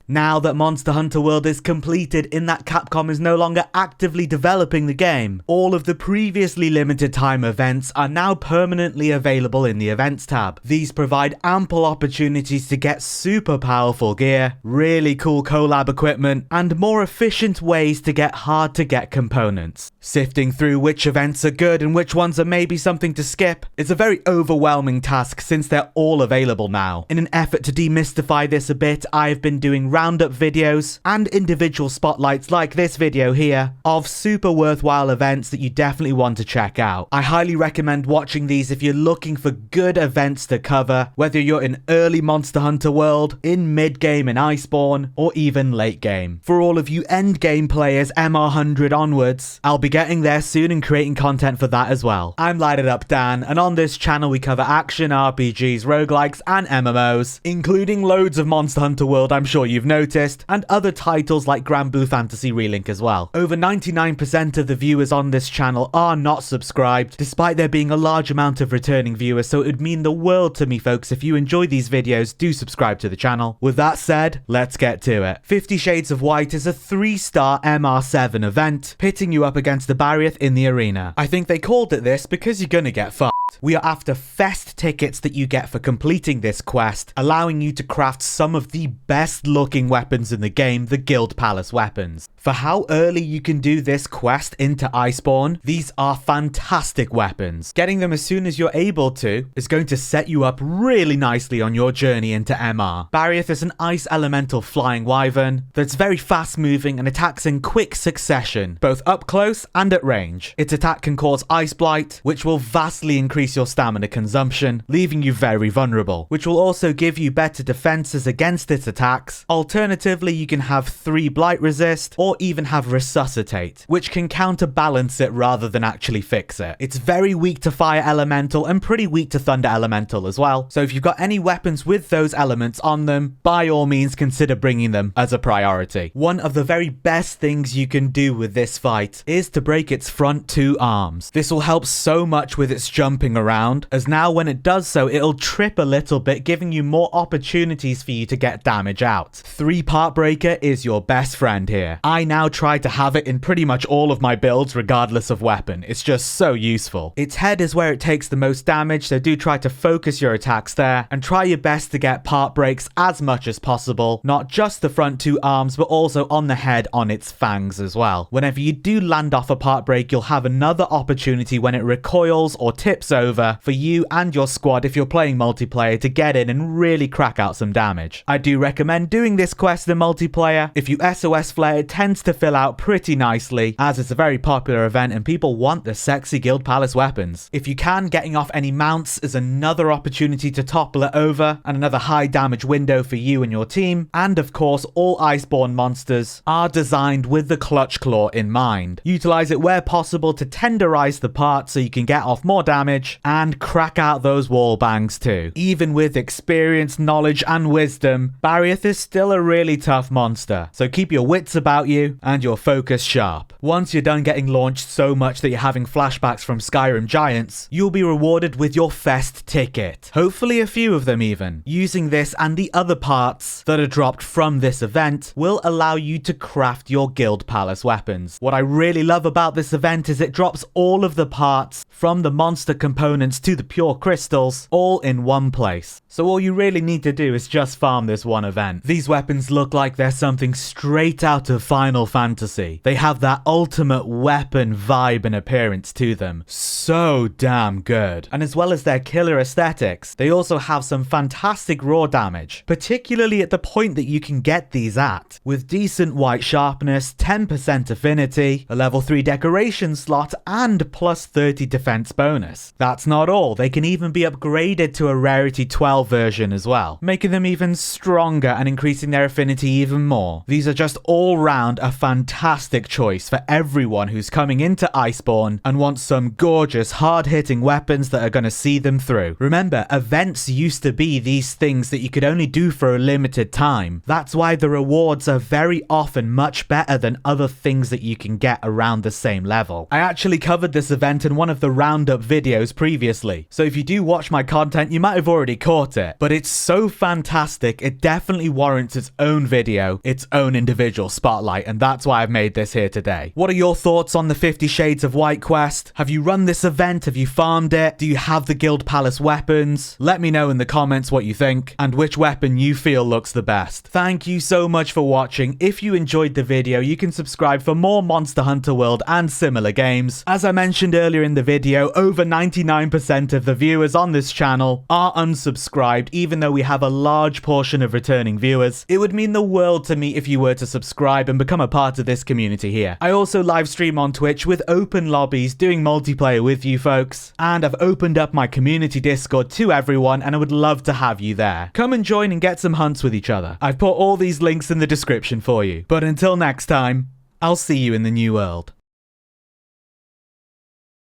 Now that Monster Hunter World is completed in that Capcom is no longer actively developing the game, all of the previously limited time events are now permanently available in the Events tab. These provide ample opportunities to get super powerful gear, really cool collab equipment, and more efficient ways to get hard to get components. Sifting through which events are good and which ones are maybe something to skip is a very overwhelming task since they're all available now. In an effort to demystify this a bit, I've been doing roundup videos and individual spotlights like this video here of super worthwhile events that you definitely want to check out. I highly recommend watching these if you're looking for good events to cover, whether you're in early Monster Hunter World, in mid-game in Iceborne, or even late game. For all of you end game players MR100 onwards, I'll be getting there soon and creating content for that as well. I'm Lighted Up Dan, and on this channel we cover action RPGs, roguelikes, and MMOs, including loads of Monster Hunter World I'm sure you've noticed, and other titles like Granblue Fantasy Relink as well. Over 99% of the viewers on this channel are not subscribed, despite there being a large amount of returning viewers, so it would mean the world to me folks if you enjoy these videos, do subscribe to the channel. With that said, let's get to it. 50 Shades of White is a 3-star MR7 event, pitting you up against the Barrier in the arena. I think they called it this because you're gonna get fucked. We are after Fest tickets that you get for completing this quest, allowing you to craft some of the best looking weapons in the game, the Guild Palace weapons. For how early you can do this quest into Iceborne, these are fantastic weapons. Getting them as soon as you're able to is going to set you up really nicely on your journey into MR. Barrier is an ice elemental flying wyvern that's very fast moving and attacks in quick succession, both up close and at range. Its attack can cause Ice Blight, which will vastly increase your stamina consumption, leaving you very vulnerable, which will also give you better defenses against its attacks. Alternatively, you can have 3 Blight resist, or even have Resuscitate, which can counterbalance it rather than actually fix it. It's very weak to Fire Elemental and pretty weak to Thunder Elemental as well, so if you've got any weapons with those elements on them, by all means consider bringing them as a priority. One of the very best things you can do with this fight is to break its front 2 arms. This will help so much with its jumping around, as now when it does so, it'll trip a little bit, giving you more opportunities for you to get damage out. 3-part breaker is your best friend here. I now try to have it in pretty much all of my builds regardless of weapon. It's just so useful. Its head is where it takes the most damage, so do try to focus your attacks there and try your best to get part breaks as much as possible, not just the front 2 arms but also on the head on its fangs as well. Whenever you do land off a part break, you'll have another opportunity when it recoils or tips over for you and your squad if you're playing multiplayer to get in and really crack out some damage. I do recommend doing this quest in multiplayer. If you SOS flare, it tends to fill out pretty nicely as it's a very popular event and people want the sexy Guild Palace weapons. If you can, getting off any mounts is another opportunity to topple it over and another high damage window for you and your team. And of course, all Iceborne monsters are designed with the Clutch Claw in mind. Utilize it where possible to tenderize the part so you can get off more damage and crack out those wall bangs too. Even with experience, knowledge, and wisdom, Barrier is still a really tough monster, so keep your wits about you and your focus sharp. Once you're done getting launched so much that you're having flashbacks from Skyrim Giants, you'll be rewarded with your Fest ticket. Hopefully a few of them even. Using this and the other parts that are dropped from this event will allow you to craft your Guild Palace weapons. What I really love about this event is it drops all of the parts from the monster components to the pure crystals all in one place. So all you really need to do is just farm this one event. These weapons look like they're something straight out of Final Fantasy. They have that ultimate weapon vibe and appearance to them. So damn good. And as well as their killer aesthetics, they also have some fantastic raw damage, particularly at the point that you can get these at. With decent white sharpness, 10% affinity, a level 3 decoration slot, and plus 30 defense bonus. That's not all. They can even be upgraded to a rarity 12 version as well, making them even stronger and increasing their affinity even more. These are just all round found a fantastic choice for everyone who's coming into Iceborne and wants some gorgeous, hard-hitting weapons that are going to see them through. Remember, events used to be these things that you could only do for a limited time. That's why the rewards are very often much better than other things that you can get around the same level. I actually covered this event in one of the roundup videos previously, so if you do watch my content, you might have already caught it. But it's so fantastic, it definitely warrants its own video, its own individual spotlight, and that's why I've made this here today. What are your thoughts on the 50 Shades of White quest? Have you run this event? Have you farmed it? Do you have the Guild Palace weapons? Let me know in the comments what you think, and which weapon you feel looks the best. Thank you so much for watching. If you enjoyed the video, you can subscribe for more Monster Hunter World and similar games. As I mentioned earlier in the video, over 99% of the viewers on this channel are unsubscribed, even though we have a large portion of returning viewers. It would mean the world to me if you were to subscribe and become a part of this community here. I also live stream on Twitch with open lobbies doing multiplayer with you folks, and I've opened up my community Discord to everyone, and I would love to have you there. Come and join and get some hunts with each other. I've put all these links in the description for you. But until next time, I'll see you in the new world.